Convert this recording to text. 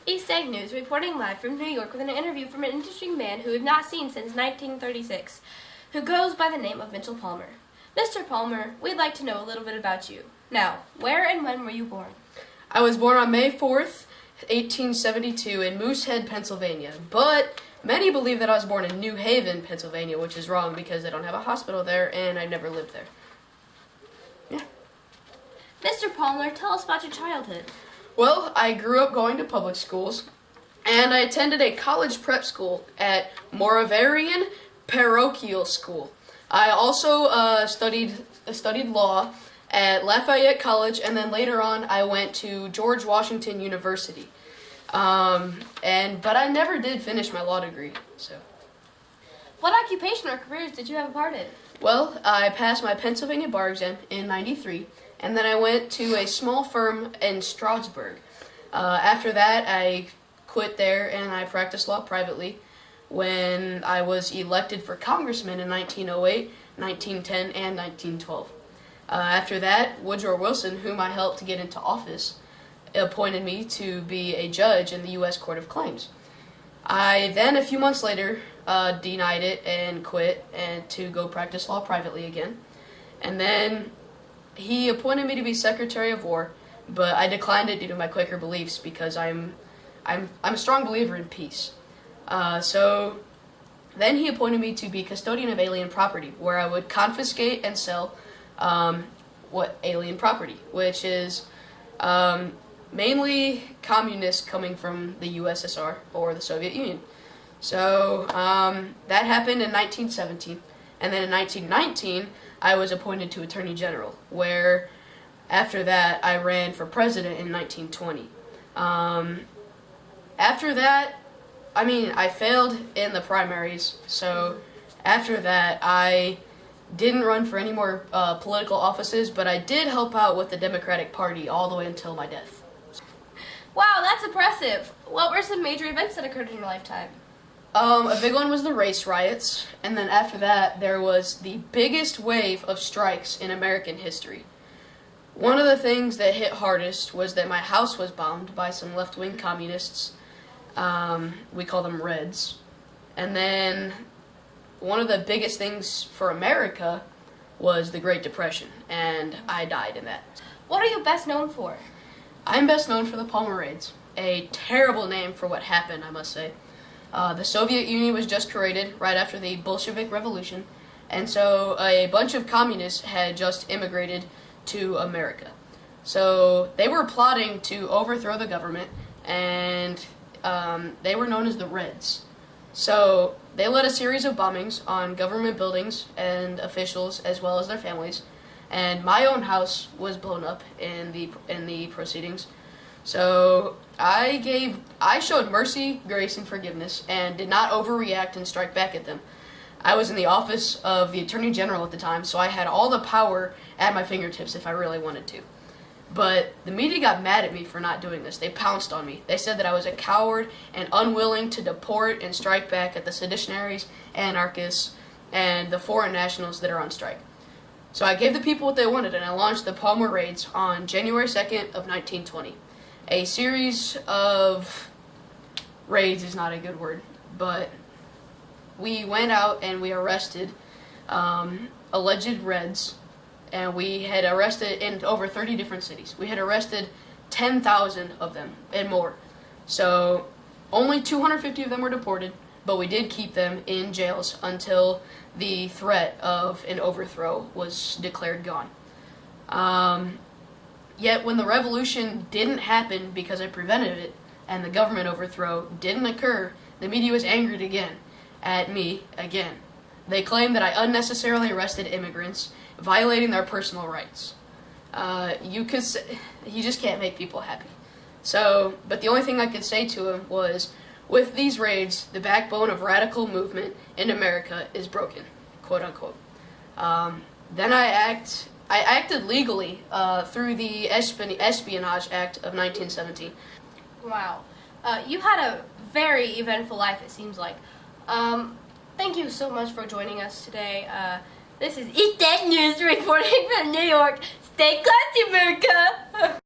East Egg News, reporting live from New York with an interview from an interesting man who we've not seen since 1936, who goes by the name of Mitchell Palmer. Mr. Palmer, we'd like to know a little bit about you. Now, where and when were you born? I was born on May 4th, 1872 in Moosehead, Pennsylvania, but many believe that I was born in New Haven, Pennsylvania, which is wrong because they don't have a hospital there and I never lived there. Yeah. Mr. Palmer, tell us about your childhood. Well, I grew up going to public schools, and I attended a college prep school at Moravian Parochial School. I also studied law at Lafayette College, and then later on I went to George Washington University. But I never did finish my law degree. So, what occupation or careers did you have a part in? Well, I passed my Pennsylvania bar exam in '93. And then I went to a small firm in Strasbourg. After that, I quit there and I practiced law privately when I was elected for congressman in 1908, 1910, and 1912. After that, Woodrow Wilson, whom I helped to get into office, appointed me to be a judge in the U.S. Court of Claims. I then, a few months later, denied it and quit and to go practice law privately again. And then he appointed me to be Secretary of War, but I declined it due to my Quaker beliefs because I'm a strong believer in peace. So then he appointed me to be custodian of alien property, where I would confiscate and sell alien property, which is mainly communists coming from the USSR or the Soviet Union. So that happened in 1917, and then in 1919. I was appointed to Attorney General, where after that I ran for president in 1920. After that, I failed in the primaries, so after that I didn't run for any more political offices, but I did help out with the Democratic Party all the way until my death. Wow, that's impressive. What were some major events that occurred in your lifetime? A big one was the race riots, and then after that, there was the biggest wave of strikes in American history. One of the things that hit hardest was that my house was bombed by some left-wing communists. We call them Reds. And then one of the biggest things for America was the Great Depression, and I died in that. What are you best known for? I'm best known for the Palmer Raids, a terrible name for what happened, I must say. The Soviet Union was just created right after the Bolshevik Revolution, and so a bunch of communists had just immigrated to America. So they were plotting to overthrow the government, and they were known as the Reds. So they led a series of bombings on government buildings and officials as well as their families, and my own house was blown up in the proceedings. So I showed mercy, grace, and forgiveness, and did not overreact and strike back at them. I was in the office of the Attorney General at the time, so I had all the power at my fingertips if I really wanted to. But the media got mad at me for not doing this. They pounced on me. They said that I was a coward and unwilling to deport and strike back at the seditionaries, anarchists, and the foreign nationals that are on strike. So I gave the people what they wanted, and I launched the Palmer Raids on January 2nd of 1920. A series of raids is not a good word, but we went out and we arrested alleged Reds, and we had arrested in over 30 different cities. We had arrested 10,000 of them and more. So only 250 of them were deported, but we did keep them in jails until the threat of an overthrow was declared gone. Yet when the revolution didn't happen because I prevented it, and the government overthrow didn't occur, the media was angered again at me again. They claimed that I unnecessarily arrested immigrants, violating their personal rights. You just can't make people happy. So, but the only thing I could say to them was, with these raids, the backbone of radical movement in America is broken, quote unquote. Then I acted legally through the Espionage Act of 1917. Wow. You had a very eventful life, it seems like. Thank you so much for joining us today. This is East Egg News reporting from New York. Stay classy, America!